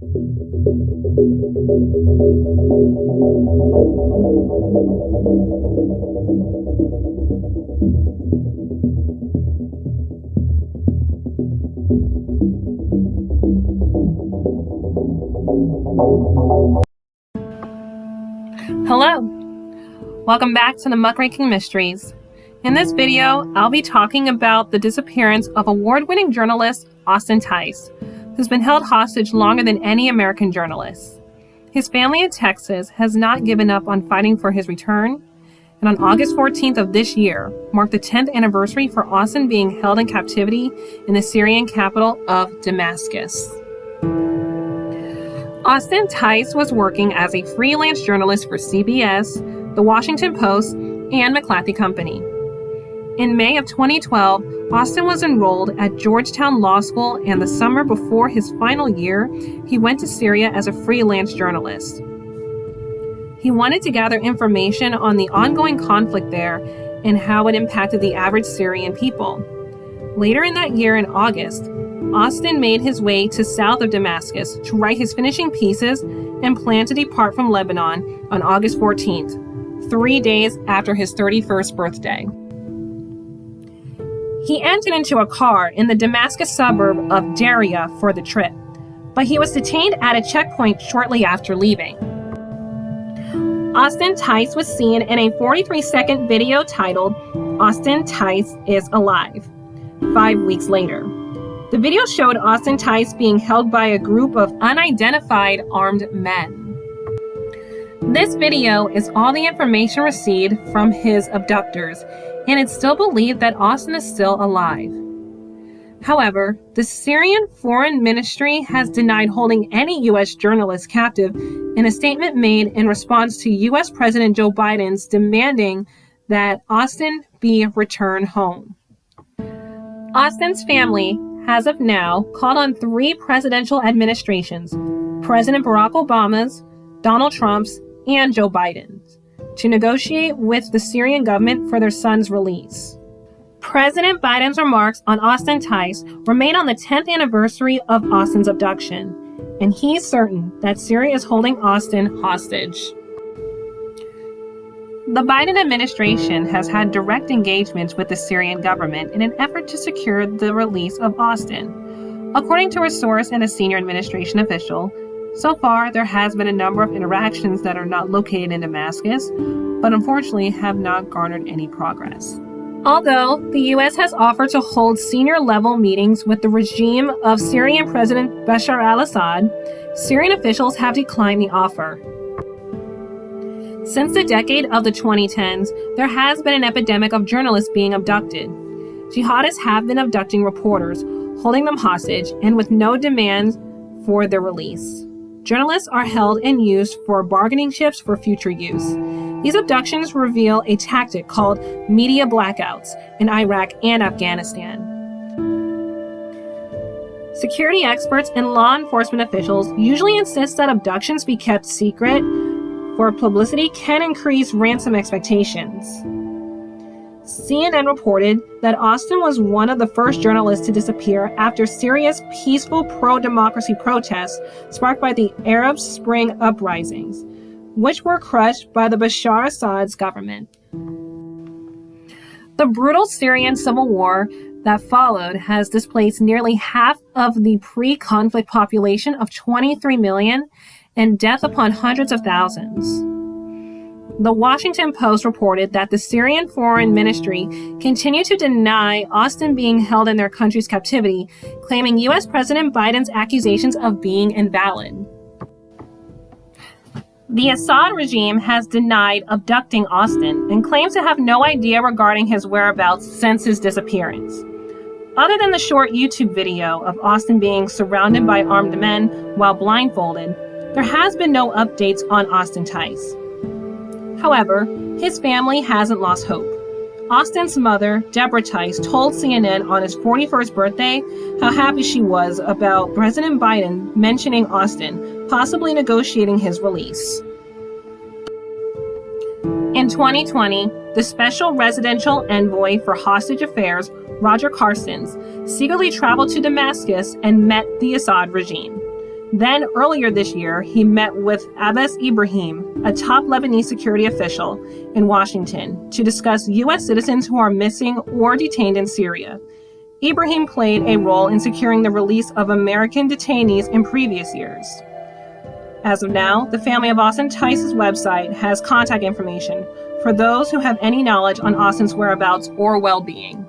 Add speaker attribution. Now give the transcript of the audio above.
Speaker 1: Hello, welcome back to the Muckraking Mysteries. In this video, I'll be talking about the disappearance of award-winning journalist Austin Tice, who's been held hostage longer than any American journalist. His family in Texas has not given up on fighting for his return, and on August 14th of this year marked the 10th anniversary for Austin being held in captivity in the Syrian capital of Damascus. Austin Tice was working as a freelance journalist for CBS, The Washington Post, and McClatchy Company. In May of 2012, Austin was enrolled at Georgetown Law School, and the summer before his final year, he went to Syria as a freelance journalist. He wanted to gather information on the ongoing conflict there and how it impacted the average Syrian people. Later in that year, in August, Austin made his way to south of Damascus to write his finishing pieces and planned to depart from Lebanon on August 14th, 3 days after his 31st birthday. He entered into a car in the Damascus suburb of Daria for the trip, but he was detained at a checkpoint shortly after leaving. Austin Tice was seen in a 43-second video titled, "Austin Tice is Alive," 5 weeks later. The video showed Austin Tice being held by a group of unidentified armed men. This video is all the information received from his abductors, and it's still believed that Austin is still alive. However, the Syrian Foreign Ministry has denied holding any U.S. journalists captive in a statement made in response to U.S. President Joe Biden's demanding that Austin be returned home. Austin's family has of now called on 3 presidential administrations, President Barack Obama's, Donald Trump's, and Joe Biden's, to negotiate with the Syrian government for their son's release. President Biden's remarks on Austin Tice were made on the 10th anniversary of Austin's abduction, and he's certain that Syria is holding Austin hostage. The Biden administration has had direct engagements with the Syrian government in an effort to secure the release of Austin. According to a source and a senior administration official, so far there has been a number of interactions that are not located in Damascus, but unfortunately have not garnered any progress. Although the U.S. has offered to hold senior-level meetings with the regime of Syrian President Bashar al-Assad, Syrian officials have declined the offer. Since the decade of the 2010s, there has been an epidemic of journalists being abducted. Jihadists have been abducting reporters, holding them hostage, and with no demands for their release. Journalists are held and used for bargaining chips for future use. These abductions reveal a tactic called media blackouts in Iraq and Afghanistan. Security experts and law enforcement officials usually insist that abductions be kept secret, for publicity can increase ransom expectations. CNN reported that Austin was one of the first journalists to disappear after Syria's peaceful pro-democracy protests sparked by the Arab Spring uprisings, which were crushed by the Bashar al-Assad's government. The brutal Syrian civil war that followed has displaced nearly half of the pre-conflict population of 23 million and death upon hundreds of thousands. The Washington Post reported that the Syrian Foreign Ministry continued to deny Austin being held in their country's captivity, claiming U.S. President Biden's accusations of being invalid. The Assad regime has denied abducting Austin and claims to have no idea regarding his whereabouts since his disappearance. Other than the short YouTube video of Austin being surrounded by armed men while blindfolded, there has been no updates on Austin Tice. However, his family hasn't lost hope. Austin's mother, Deborah Tice, told CNN on his 41st birthday how happy she was about President Biden mentioning Austin, possibly negotiating his release. In 2020, the Special Residential Envoy for Hostage Affairs, Roger Carstens, secretly traveled to Damascus and met the Assad regime. Then, earlier this year, he met with Abbas Ibrahim, a top Lebanese security official in Washington, to discuss U.S. citizens who are missing or detained in Syria. Ibrahim played a role in securing the release of American detainees in previous years. As of now, the family of Austin Tice's website has contact information for those who have any knowledge on Austin's whereabouts or well-being.